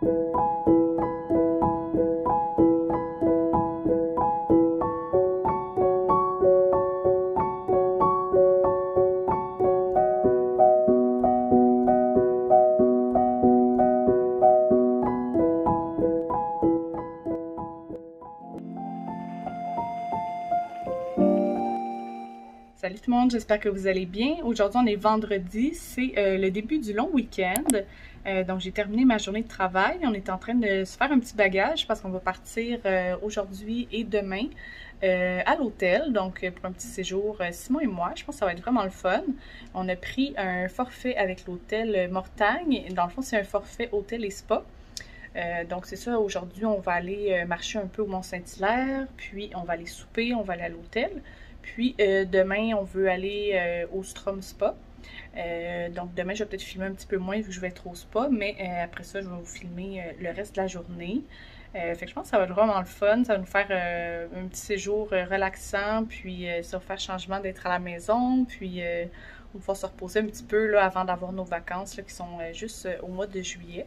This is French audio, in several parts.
Salut tout le monde, j'espère que vous allez bien. Aujourd'hui, on est vendredi, c'est le début du long week-end. Donc, j'ai terminé ma journée de travail. On est en train de se faire un petit bagage parce qu'on va partir aujourd'hui et demain à l'hôtel. Donc, pour un petit séjour, Simon et moi. Je pense que ça va être vraiment le fun. On a pris un forfait avec l'hôtel Mortagne. Dans le fond, c'est un forfait hôtel et spa. Donc c'est ça, aujourd'hui on va aller marcher un peu au Mont-Saint-Hilaire, puis on va aller souper, on va aller à l'hôtel. Puis demain, on veut aller au Strom Spa. Donc demain, je vais peut-être filmer un petit peu moins vu que je vais être au spa, mais après ça, je vais vous filmer le reste de la journée. Fait que je pense que ça va être vraiment le fun. Ça va nous faire un petit séjour relaxant, puis ça va faire changement d'être à la maison, puis on va pouvoir se reposer un petit peu là, avant d'avoir nos vacances là, qui sont juste au mois de juillet.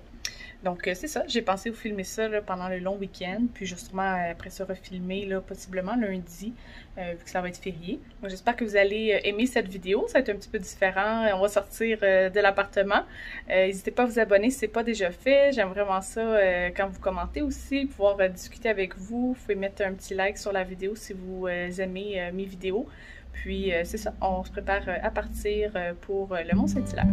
Donc, c'est ça. J'ai pensé vous filmer ça là, pendant le long week-end, puis justement après ça refilmer là, possiblement lundi, vu que ça va être férié. Donc, j'espère que vous allez aimer cette vidéo. Ça va être un petit peu différent. On va sortir de l'appartement. N'hésitez pas à vous abonner si ce n'est pas déjà fait. J'aime vraiment ça quand vous commentez aussi, pouvoir discuter avec vous. Vous pouvez mettre un petit like sur la vidéo si vous aimez mes vidéos. Puis, c'est ça. On se prépare à partir pour le Mont-Saint-Hilaire.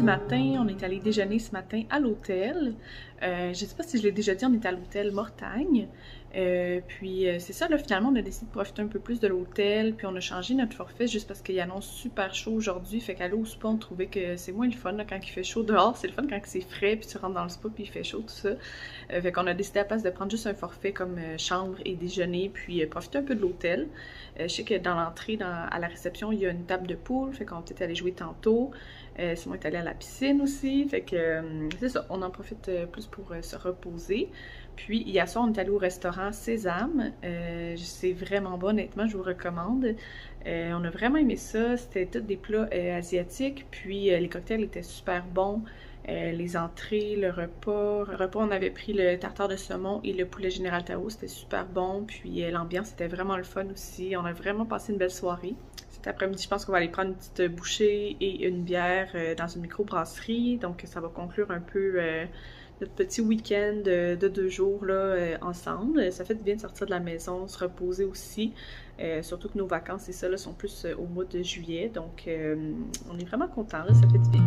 matin, on est allé déjeuner ce matin à l'hôtel. Je sais pas si je l'ai déjà dit, on est à l'hôtel Mortagne. Puis c'est ça, là, finalement, on a décidé de profiter un peu plus de l'hôtel, puis on a changé notre forfait juste parce qu'il annonce super chaud aujourd'hui. Fait qu'aller au spa, on trouvait que c'est moins le fun là, quand il fait chaud dehors. C'est le fun quand c'est frais, puis tu rentres dans le spa, puis il fait chaud, tout ça. Fait qu'on a décidé à la place de prendre juste un forfait comme chambre et déjeuner, puis profiter un peu de l'hôtel. Je sais que dans l'entrée, à la réception, il y a une table de poule, fait qu'on va peut-être aller jouer tantôt. Sinon, on est allé à la piscine aussi, fait que c'est ça, on en profite plus pour se reposer. Puis hier soir, on est allé au restaurant Sésame. C'est vraiment bon, honnêtement, je vous recommande. On a vraiment aimé ça. C'était tous des plats asiatiques. Puis les cocktails étaient super bons. Les entrées, le repas, on avait pris le tartare de saumon et le poulet général Tao. C'était super bon. Puis l'ambiance était vraiment le fun aussi. On a vraiment passé une belle soirée. Cet après-midi, je pense qu'on va aller prendre une petite bouchée et une bière dans une microbrasserie. Donc ça va conclure un peu notre petit week-end de 2 jours là, ensemble. Ça fait du bien de sortir de la maison, se reposer aussi. Surtout que nos vacances, c'est ça, là, sont plus au mois de juillet. Donc, on est vraiment contents, là, ça fait du bien.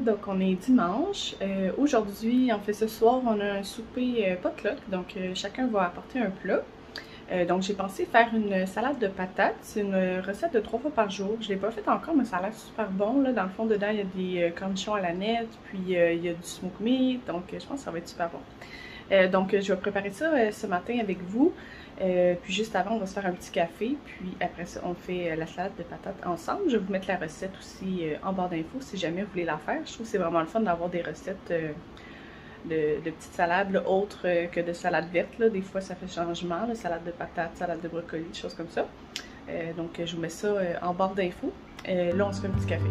Donc on est dimanche. Aujourd'hui, en fait ce soir, on a un souper potluck, donc chacun va apporter un plat. Donc j'ai pensé faire une salade de patates, c'est une recette de 3 fois par jour. Je l'ai pas faite encore, mais ça a l'air super bon. Là. Dans le fond, dedans, il y a des cornichons à la nette, puis il y a du smoked meat, donc je pense que ça va être super bon. Donc je vais préparer ça ce matin avec vous. Puis juste avant, on va se faire un petit café, puis après ça, on fait la salade de patates ensemble. Je vais vous mettre la recette aussi en barre d'infos si jamais vous voulez la faire. Je trouve que c'est vraiment le fun d'avoir des recettes de petites salades là, autres que de salade verte. Là. Des fois, ça fait changement, là, salade de patates, salade de brocoli, des choses comme ça. Donc, je vous mets ça en barre d'infos. Là, on se fait un petit café.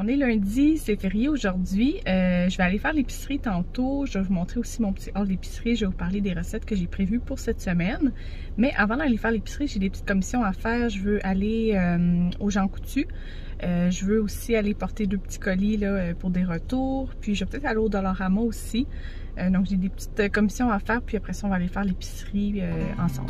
On est lundi, c'est férié aujourd'hui. Je vais aller faire l'épicerie tantôt. Je vais vous montrer aussi mon petit haul d'épicerie. Je vais vous parler des recettes que j'ai prévues pour cette semaine. Mais avant d'aller faire l'épicerie, j'ai des petites commissions à faire. Je veux aller au Jean Coutu. Je veux aussi aller porter 2 petits colis là, pour des retours. Puis je vais peut-être aller au Dollarama aussi. Donc j'ai des petites commissions à faire. Puis après ça, on va aller faire l'épicerie ensemble.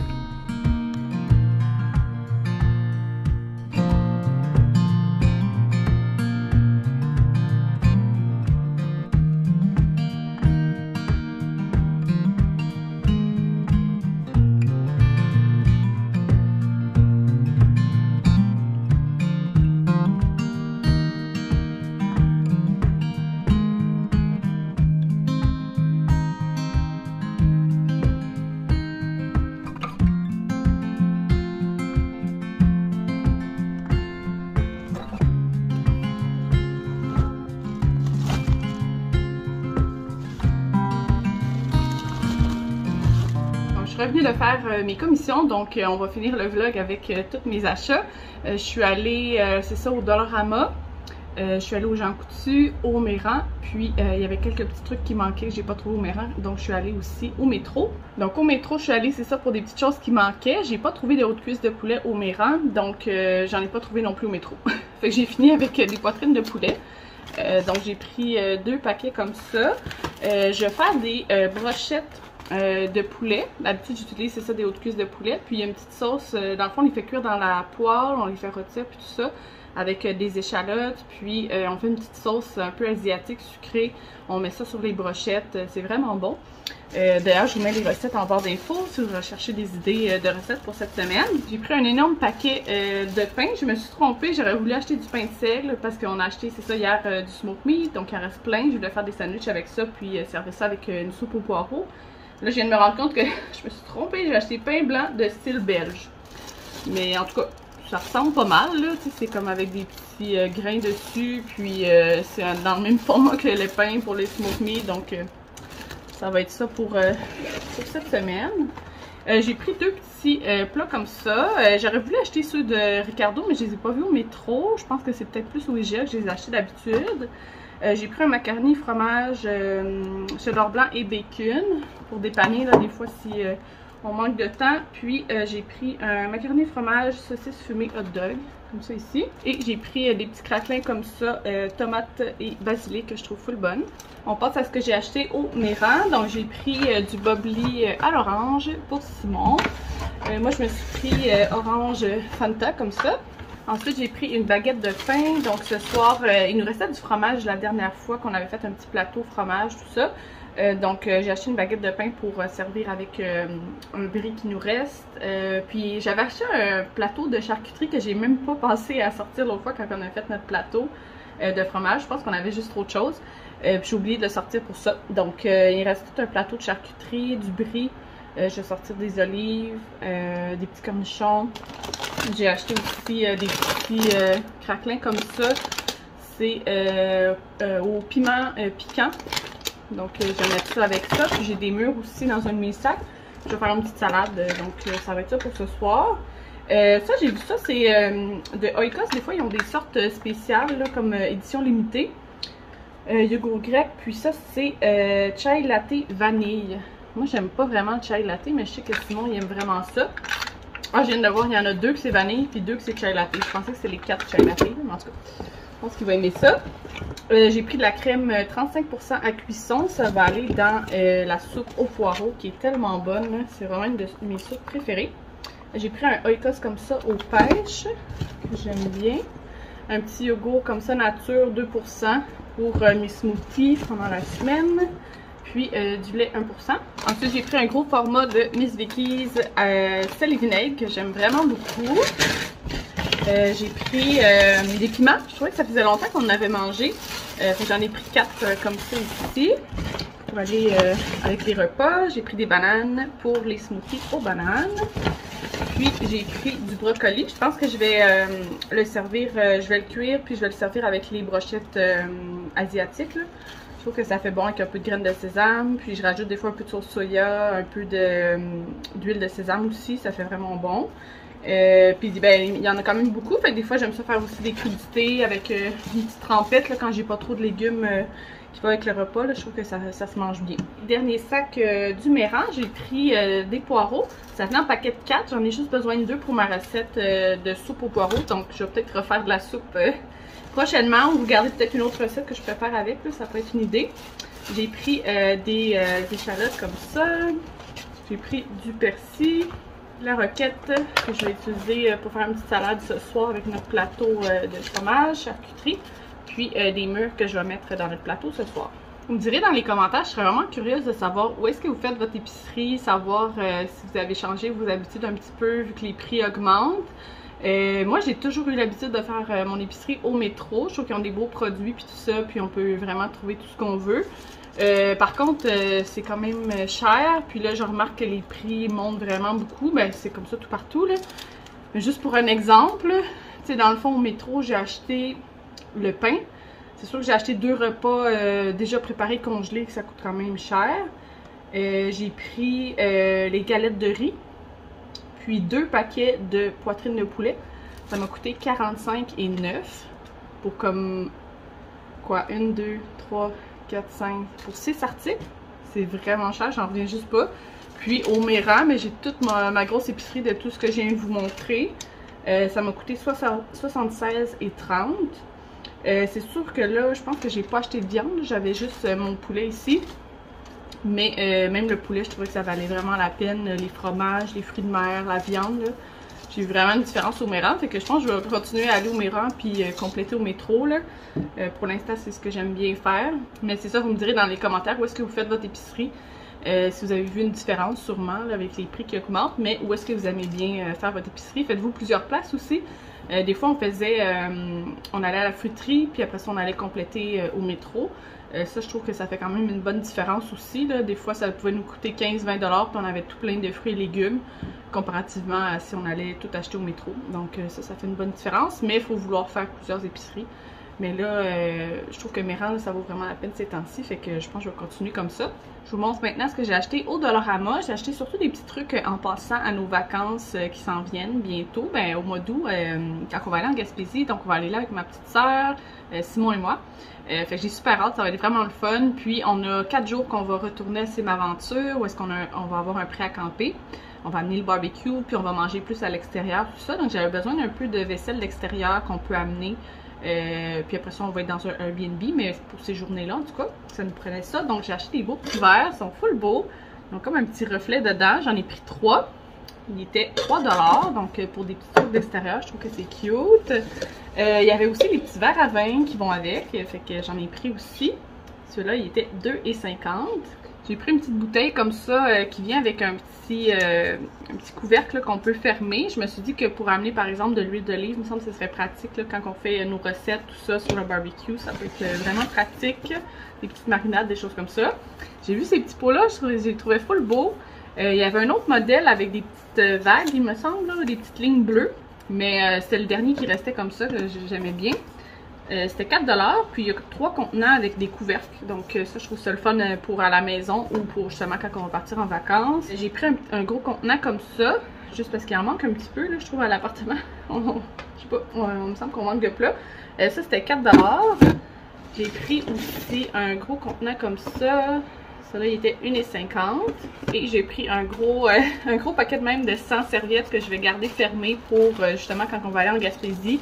Je suis revenue de faire mes commissions, donc on va finir le vlog avec tous mes achats. Je suis allée, c'est ça, au Dollarama. Je suis allée au Jean Coutu, au Méran, puis il y avait quelques petits trucs qui manquaient que j'ai pas trouvé au Méran, donc je suis allée aussi au métro. Donc au métro, je suis allée, c'est ça, pour des petites choses qui manquaient. J'ai pas trouvé de hautes cuisses de poulet au Méran, donc j'en ai pas trouvé non plus au métro. Fait que j'ai fini avec des poitrines de poulet. Donc j'ai pris 2 paquets comme ça. Je vais faire des brochettes de poulet. D'habitude j'utilise, c'est ça, des hautes cuisses de poulet. Puis il y a une petite sauce, dans le fond on les fait cuire dans la poêle, on les fait rôtir puis tout ça, avec des échalotes. Puis on fait une petite sauce un peu asiatique sucrée. On met ça sur les brochettes, c'est vraiment bon. D'ailleurs je vous mets les recettes en barre d'infos si vous recherchez des idées de recettes pour cette semaine. J'ai pris un énorme paquet de pain. Je me suis trompée, j'aurais voulu acheter du pain de seigle parce qu'on a acheté, c'est ça, hier du smoked meat, donc il en reste plein. Je voulais faire des sandwichs avec ça puis servir ça avec une soupe aux poireaux. Là, je viens de me rendre compte que je me suis trompée, j'ai acheté pain blanc de style belge. Mais en tout cas, ça ressemble pas mal, là. C'est comme avec des petits grains dessus, puis c'est dans le même format que le pain pour les smoked meat, donc ça va être ça pour cette semaine. J'ai pris 2 petits plats comme ça. J'aurais voulu acheter ceux de Ricardo, mais je les ai pas vus au métro. Je pense que c'est peut-être plus au IGA que je les ai achetés d'habitude. J'ai pris un macaroni fromage cheddar blanc et bacon pour dépanner là, des fois si on manque de temps. Puis j'ai pris un macaroni fromage saucisse fumée hot dog, comme ça ici. Et j'ai pris des petits craquelins comme ça, tomates et basilic que je trouve full bonne. On passe à ce que j'ai acheté au Méran. Donc j'ai pris du bubbly à l'orange pour Simon. Moi je me suis pris orange Fanta comme ça. Ensuite, j'ai pris une baguette de pain. Donc ce soir, il nous restait du fromage la dernière fois qu'on avait fait un petit plateau fromage, tout ça. Donc j'ai acheté une baguette de pain pour servir avec un brie qui nous reste. Puis j'avais acheté un plateau de charcuterie que j'ai même pas pensé à sortir l'autre fois quand on a fait notre plateau de fromage. Je pense qu'on avait juste trop de choses. Puis j'ai oublié de le sortir pour ça. Donc il reste tout un plateau de charcuterie, du brie. Je vais sortir des olives, des petits cornichons. J'ai acheté aussi des petits craquelins comme ça. C'est au piment piquant. Donc je vais mettre ça avec ça. Puis j'ai des mûres aussi dans un mini-sac. Je vais faire une petite salade. Donc ça va être ça pour ce soir. Ça, j'ai vu ça, c'est de Oikos. Des fois, ils ont des sortes spéciales, là, comme édition limitée. Yogourt grec. Puis ça, c'est chai latte vanille. Moi, j'aime pas vraiment le chai latte, mais je sais que Simon, il aime vraiment ça. Ah, je viens de voir, il y en a 2 que c'est vanille, puis 2 que c'est chai latte. Je pensais que c'était les 4 chai latte, mais en tout cas, je pense qu'il va aimer ça. J'ai pris de la crème 35% à cuisson. Ça va aller dans la soupe aux poireaux, qui est tellement bonne. C'est vraiment une de mes soupes préférées. J'ai pris un Oikos comme ça aux pêches, que j'aime bien. Un petit yogourt comme ça, nature 2% pour mes smoothies pendant la semaine. Puis du lait 1%. Ensuite, j'ai pris un gros format de Miss Vicky's sel et vinaigre que j'aime vraiment beaucoup. J'ai pris des piments. Je trouvais que ça faisait longtemps qu'on en avait mangé. J'en ai pris 4 comme ça ici pour aller avec les repas. J'ai pris des bananes pour les smoothies aux bananes. Puis j'ai pris du brocoli. Je pense que je vais le servir, je vais le cuire puis je vais le servir avec les brochettes asiatiques, là. Je trouve que ça fait bon avec un peu de graines de sésame. Puis je rajoute des fois un peu de sauce soya, un peu d'huile de sésame aussi. Ça fait vraiment bon. Puis ben, il y en a quand même beaucoup, fait que des fois j'aime ça faire aussi des crudités avec une petite trempette là, quand j'ai pas trop de légumes qui vont avec le repas, là, je trouve que ça se mange bien. Dernier sac du Méran, j'ai pris des poireaux, ça venait en paquet de 4, j'en ai juste besoin de 2 pour ma recette de soupe aux poireaux, donc je vais peut-être refaire de la soupe prochainement ou regarder peut-être une autre recette que je peux faire avec, là, ça peut être une idée. J'ai pris des échalotes comme ça, j'ai pris du persil, la roquette que je vais utiliser pour faire une petite salade ce soir avec notre plateau de fromage, charcuterie, puis des mûres que je vais mettre dans notre plateau ce soir. Vous me direz dans les commentaires, je serais vraiment curieuse de savoir où est-ce que vous faites votre épicerie, savoir si vous avez changé vos habitudes un petit peu vu que les prix augmentent. Moi j'ai toujours eu l'habitude de faire mon épicerie au métro, je trouve qu'ils ont des beaux produits puis tout ça, puis on peut vraiment trouver tout ce qu'on veut. Par contre, c'est quand même cher, puis là je remarque que les prix montent vraiment beaucoup, ben c'est comme ça tout partout là. Mais juste pour un exemple, tu sais dans le fond au métro j'ai acheté le pain. C'est sûr que j'ai acheté 2 repas déjà préparés congelés, que ça coûte quand même cher. J'ai pris les galettes de riz, puis 2 paquets de poitrine de poulet. Ça m'a coûté 45,9 pour comme quoi 1, 2, 3, 4, 5 pour 6 articles. C'est vraiment cher, j'en reviens juste pas. Puis au Méran, mais j'ai toute ma grosse épicerie de tout ce que je viens de vous montrer. Ça m'a coûté 76,30. C'est sûr que là, je pense que j'ai pas acheté de viande. J'avais juste mon poulet ici. Mais même le poulet, je trouvais que ça valait vraiment la peine. Les fromages, les fruits de mer, la viande. J'ai eu vraiment une différence au Méran. Fait que je pense que je vais continuer à aller au Méran puis compléter au métro. Là. Pour l'instant, c'est ce que j'aime bien faire. Mais c'est ça, vous me direz dans les commentaires où est-ce que vous faites votre épicerie. Si vous avez vu une différence sûrement là, avec les prix qui augmentent. Mais où est-ce que vous aimez bien faire votre épicerie. Faites-vous plusieurs places aussi. Des fois, on allait à la fruiterie, puis après ça, on allait compléter au métro. Ça, je trouve que ça fait quand même une bonne différence aussi. Là. Des fois, ça pouvait nous coûter 15-20$, puis on avait tout plein de fruits et légumes, comparativement à si on allait tout acheter au métro. Donc ça fait une bonne différence, mais il faut vouloir faire plusieurs épiceries. Mais là, je trouve que Méran, ça vaut vraiment la peine ces temps-ci, fait que je pense que je vais continuer comme ça. Je vous montre maintenant ce que j'ai acheté au Dollarama. J'ai acheté surtout des petits trucs en passant à nos vacances qui s'en viennent bientôt, ben, au mois d'août, quand on va aller en Gaspésie. Donc on va aller là avec ma petite soeur, Simon et moi. Fait que j'ai super hâte, ça va être vraiment le fun. Puis on a 4 jours qu'on va retourner à Simaventure, où est-ce qu'on va avoir un prêt à camper. On va amener le barbecue, puis on va manger plus à l'extérieur, tout ça. Donc j'avais besoin d'un peu de vaisselle d'extérieur qu'on peut amener. Puis après ça, on va être dans un Airbnb, mais pour ces journées-là, en tout cas, ça nous prenait ça. Donc j'ai acheté des beaux petits verres, ils sont full beaux. Ils ont comme un petit reflet dedans. J'en ai pris 3. Il était 3$, donc pour des petits trucs d'extérieur, je trouve que c'est cute. Il y avait aussi les petits verres à vin qui vont avec, fait que j'en ai pris aussi. Celui-là, il était 2,50$. J'ai pris une petite bouteille comme ça qui vient avec un petit couvercle qu'on peut fermer. Je me suis dit que pour amener par exemple de l'huile d'olive, il me semble que ce serait pratique là, quand on fait nos recettes, tout ça sur le barbecue. Ça peut être vraiment pratique. Des petites marinades, des choses comme ça. J'ai vu ces petits pots-là, je les trouvais full beaux. Il y avait un autre modèle avec des petites vagues, il me semble, là, des petites lignes bleues. Mais c'était le dernier qui restait comme ça, que j'aimais bien. C'était 4$, puis il y a 3 contenants avec des couvercles. Donc ça, je trouve ça le fun pour à la maison ou pour justement quand on va partir en vacances. J'ai pris un gros contenant comme ça, juste parce qu'il en manque un petit peu, là, je trouve, à l'appartement. Je sais pas, on me semble qu'on manque de plats. Ça, c'était 4$. J'ai pris aussi un gros contenant comme ça. Ça là, il était 1,50$. Et j'ai pris un gros paquet de même de 100 serviettes que je vais garder fermées pour justement quand on va aller en Gaspésie.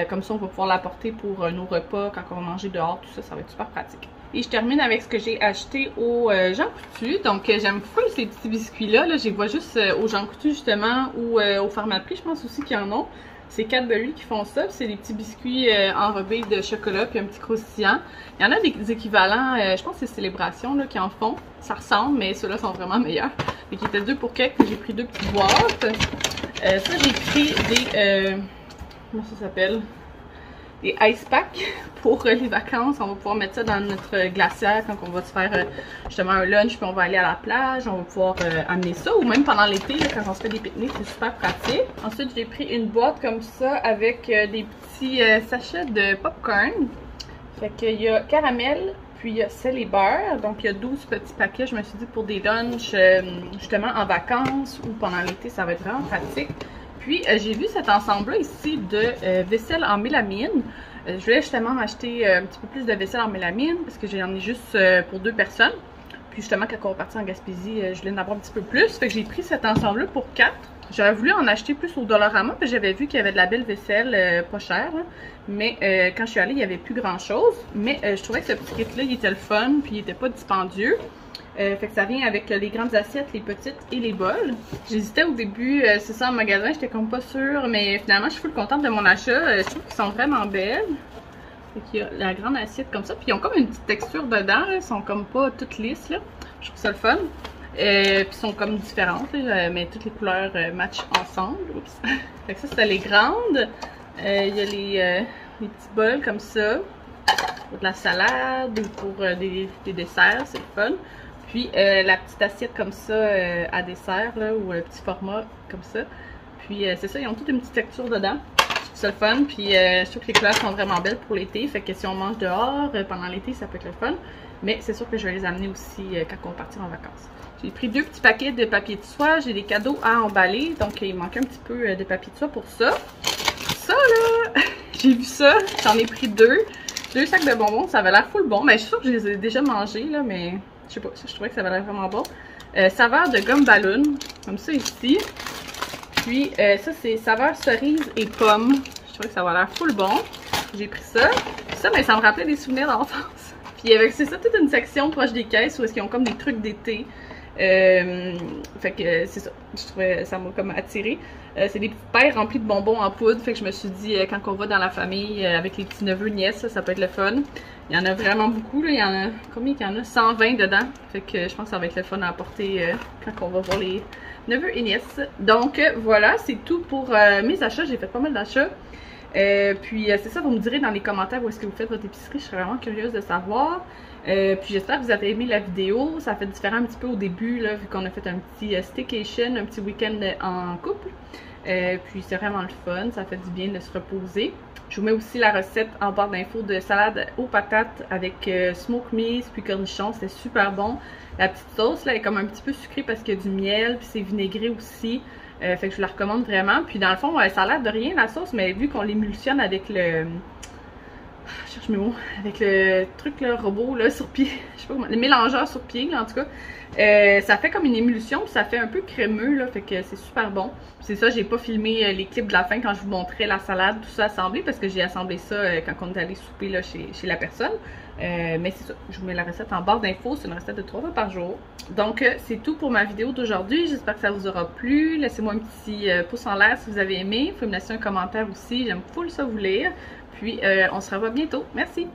Comme ça, on va pouvoir l'apporter pour nos repas quand on va manger dehors. Tout ça, ça va être super pratique. Et je termine avec ce que j'ai acheté au Jean Coutu. Donc, j'aime full ces petits biscuits-là. Là, je les vois juste au Jean Coutu justement ou au Pharmaprix, je pense aussi qu'ils en ont. C'est Cadbury qui font ça, c'est des petits biscuits enrobés de chocolat puis un petit croustillant. Il y en a des équivalents, je pense que c'est Célébration là, qui en font. Ça ressemble, mais ceux-là sont vraiment meilleurs. Et qui étaient 2 pour quelques, j'ai pris 2 petites boîtes. Ça, j'ai pris des... comment ça s'appelle? Des ice packs pour les vacances. On va pouvoir mettre ça dans notre glacière quand on va se faire justement un lunch puis on va aller à la plage. On va pouvoir amener ça ou même pendant l'été quand on se fait des pique-niques, c'est super pratique. Ensuite, j'ai pris une boîte comme ça avec des petits sachets de popcorn. Fait qu'il y a caramel, puis il y a sel et beurre. Donc il y a 12 petits paquets. Je me suis dit pour des lunchs justement en vacances ou pendant l'été, ça va être vraiment pratique. Puis j'ai vu cet ensemble-là ici de vaisselle en mélamine. Je voulais justement acheter un petit peu plus de vaisselle en mélamine parce que j'en ai juste pour 2 personnes. Puis justement, quand on va partir en Gaspésie, je voulais en avoir un petit peu plus. Fait que j'ai pris cet ensemble-là pour 4. J'aurais voulu en acheter plus au Dollarama parce que j'avais vu qu'il y avait de la belle vaisselle pas chère. Hein. Mais quand je suis allée, il n'y avait plus grand-chose. Mais je trouvais que ce petit kit-là, il était le fun, puis il était pas dispendieux. Fait que ça vient avec les grandes assiettes, les petites et les bols. J'hésitais au début, c'est ça en magasin, j'étais comme pas sûre, mais finalement je suis full contente de mon achat. Je trouve qu'ils sont vraiment belles. Fait qu'il y a la grande assiette comme ça, puis ils ont comme une petite texture dedans, là. Ils sont comme pas toutes lisses, là. Je trouve ça le fun. Puis ils sont comme différentes, là, mais toutes les couleurs matchent ensemble. Oups. Fait que ça, c'était les grandes. Il y a les petits bols comme ça, pour de la salade ou pour des desserts, c'est le fun. Puis la petite assiette comme ça à dessert, là, ou un petit format comme ça. Puis c'est ça, ils ont toute une petite texture dedans. C'est le fun. Puis je trouve que les couleurs sont vraiment belles pour l'été. Fait que si on mange dehors pendant l'été, ça peut être le fun. Mais c'est sûr que je vais les amener aussi quand on va partir en vacances. J'ai pris 2 petits paquets de papier de soie. J'ai des cadeaux à emballer. Donc il manque un petit peu de papier de soie pour ça. Ça là, j'ai vu ça. J'en ai pris 2. 2 sacs de bonbons. Ça avait l'air full bon. Mais je suis sûre que je les ai déjà mangés là, mais... Je sais pas, je trouvais que ça avait l'air vraiment bon. Saveur de gomme ballon, comme ça ici. Puis ça c'est saveur cerise et pomme. Je trouvais que ça avait l'air full bon. J'ai pris ça. Ça, mais ça me rappelait des souvenirs d'enfance. Puis avec c'est ça, toute une section proche des caisses où est-ce qu'ils ont comme des trucs d'été. Fait que c'est ça, je trouvais ça m'a comme attiré. C'est des petites pailles remplies de bonbons en poudre, fait que je me suis dit quand on va dans la famille avec les petits neveux nièces, ça peut être le fun. Il y en a vraiment beaucoup, là. Il y en a combien qu'il y en a? 120 dedans. Fait que je pense que ça va être le fun à apporter quand on va voir les neveux et nièces. Donc voilà, c'est tout pour mes achats. J'ai fait pas mal d'achats. Puis c'est ça, vous me direz dans les commentaires où est-ce que vous faites votre épicerie. Je serais vraiment curieuse de savoir. Puis j'espère que vous avez aimé la vidéo. Ça fait différent un petit peu au début, là, vu qu'on a fait un petit staycation, un petit week-end en couple. Puis c'est vraiment le fun, ça fait du bien de se reposer. Je vous mets aussi la recette en barre d'infos de salade aux patates avec smoked meat puis cornichons, c'est super bon. La petite sauce là est comme un petit peu sucrée parce qu'il y a du miel, puis c'est vinaigré aussi. Fait que je vous la recommande vraiment. Puis dans le fond, ça a l'air de rien la sauce, mais vu qu'on l'émulsionne avec le... Je cherche mes mots. Avec le truc là, robot là, sur pied. Je sais pas comment... Le mélangeur sur pied là, en tout cas. Ça fait comme une émulsion, puis ça fait un peu crémeux là, fait que c'est super bon. C'est ça, j'ai pas filmé les clips de la fin quand je vous montrais la salade, tout ça assemblé, parce que j'ai assemblé ça quand on est allé souper là, chez la personne. Mais c'est ça, je vous mets la recette en barre d'infos, c'est une recette de 3 fois par jour. Donc c'est tout pour ma vidéo d'aujourd'hui, j'espère que ça vous aura plu. Laissez-moi un petit pouce en l'air si vous avez aimé, vous pouvez me laisser un commentaire aussi, j'aime full ça vous lire. Puis on se revoit bientôt, merci!